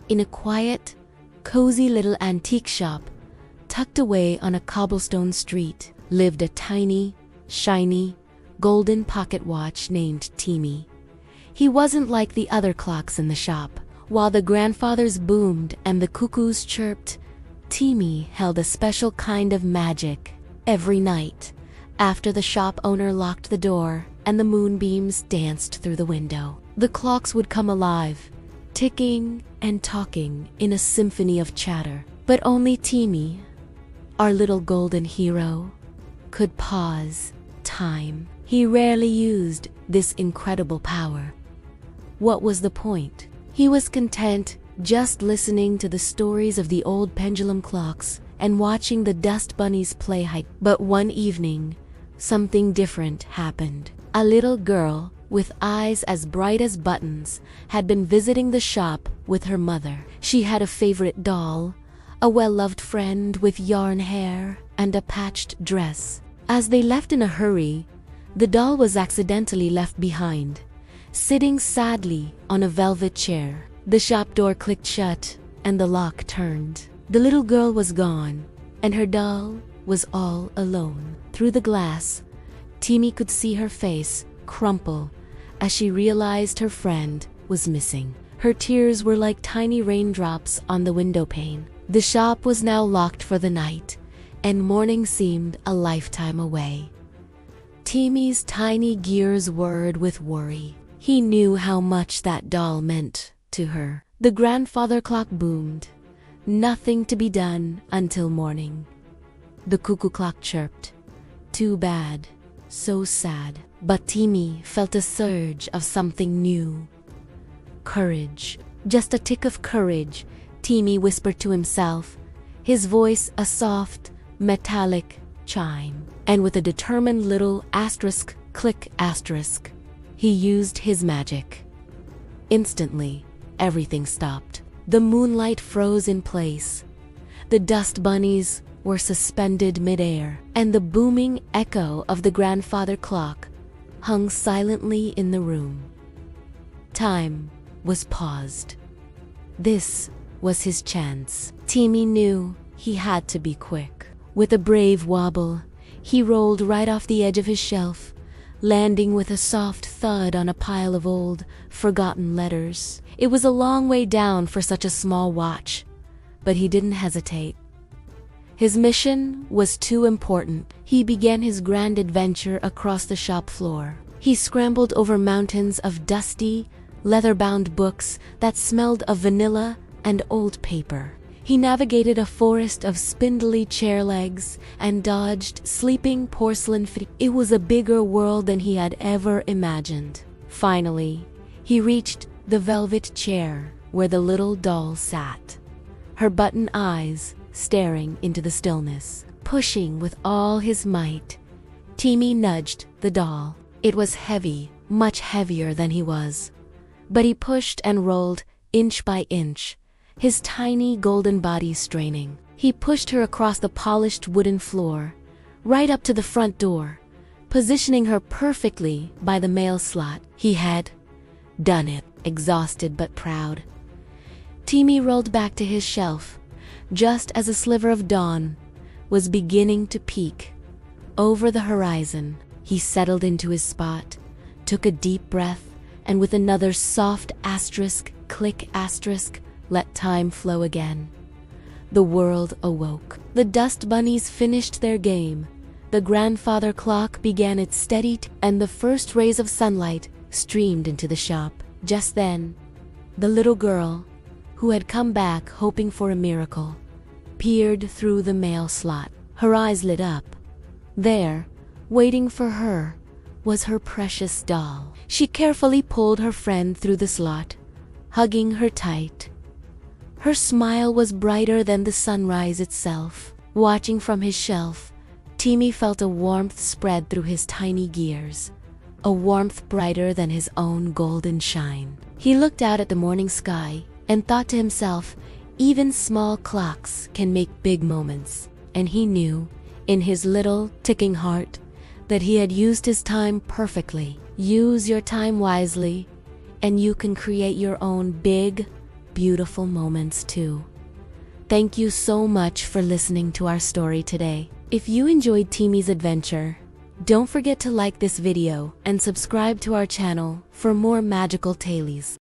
In a quiet, cozy little antique shop, tucked away on a cobblestone street, lived a tiny, shiny, golden pocket watch named Timi. He wasn't like the other clocks in the shop. While the grandfathers boomed and the cuckoos chirped, Timi held a special kind of magic. Every night, after the shop owner locked the door and the moonbeams danced through the window, the clocks would come alive, ticking and talking in a symphony of chatter. But only Timi, our little golden hero, could pause time. He rarely used this incredible power. What was the point? He was content just listening to the stories of the old pendulum clocks and watching the dust bunnies play hide. But one evening, something different happened. A little girl with eyes as bright as buttons had been visiting the shop with her mother. She had a favorite doll, a well-loved friend with yarn hair, and a patched dress. As they left in a hurry, the doll was accidentally left behind, sitting sadly on a velvet chair. The shop door clicked shut and the lock turned. The little girl was gone, and her doll was all alone. Through the glass, Timi could see her face crumple as she realized her friend was missing. Her tears were like tiny raindrops on the window pane. The shop was now locked for the night, and morning seemed a lifetime away. Timi's tiny gears whirred with worry. He knew how much that doll meant to her. The grandfather clock boomed. Nothing to be done until morning. The cuckoo clock chirped. Too bad, so sad. But Timi felt a surge of something new. Courage. Just a tick of courage, Timi whispered to himself, his voice a soft, metallic chime. And with a determined little asterisk, click asterisk, he used his magic. Instantly, everything stopped. The moonlight froze in place. The dust bunnies were suspended midair, and the booming echo of the grandfather clock hung silently in the room. Time was paused. This was his chance. Timi knew he had to be quick. With a brave wobble, he rolled right off the edge of his shelf, landing with a soft thud on a pile of old, forgotten letters. It was a long way down for such a small watch, but he didn't hesitate. His mission was too important. He began his grand adventure across the shop floor. He scrambled over mountains of dusty, leather-bound books that smelled of vanilla and old paper. He navigated a forest of spindly chair legs and dodged sleeping porcelain feet. It was a bigger world than he had ever imagined. Finally, he reached the velvet chair where the little doll sat, her button eyes staring into the stillness. Pushing with all his might, Timi nudged the doll. It was heavy, much heavier than he was, but he pushed and rolled inch by inch, his tiny golden body straining. He pushed her across the polished wooden floor, right up to the front door, positioning her perfectly by the mail slot. He had done it, exhausted but proud. Timi rolled back to his shelf, just as a sliver of dawn was beginning to peek over the horizon. He settled into his spot, took a deep breath, and with another soft asterisk, click asterisk, let time flow again. The world awoke. The dust bunnies finished their game. The grandfather clock began its steady and the first rays of sunlight streamed into the shop. Just then, the little girl, who had come back hoping for a miracle, peered through the mail slot. Her eyes lit up. There, waiting for her, was her precious doll. She carefully pulled her friend through the slot, hugging her tight. Her smile was brighter than the sunrise itself. Watching from his shelf, Timi felt a warmth spread through his tiny gears, a warmth brighter than his own golden shine. He looked out at the morning sky and thought to himself, even small clocks can make big moments. And he knew, in his little ticking heart, that he had used his time perfectly. Use your time wisely, and you can create your own big, beautiful moments too. Thank you so much for listening to our story today. If you enjoyed Timi's adventure, don't forget to like this video and subscribe to our channel for more magical tales.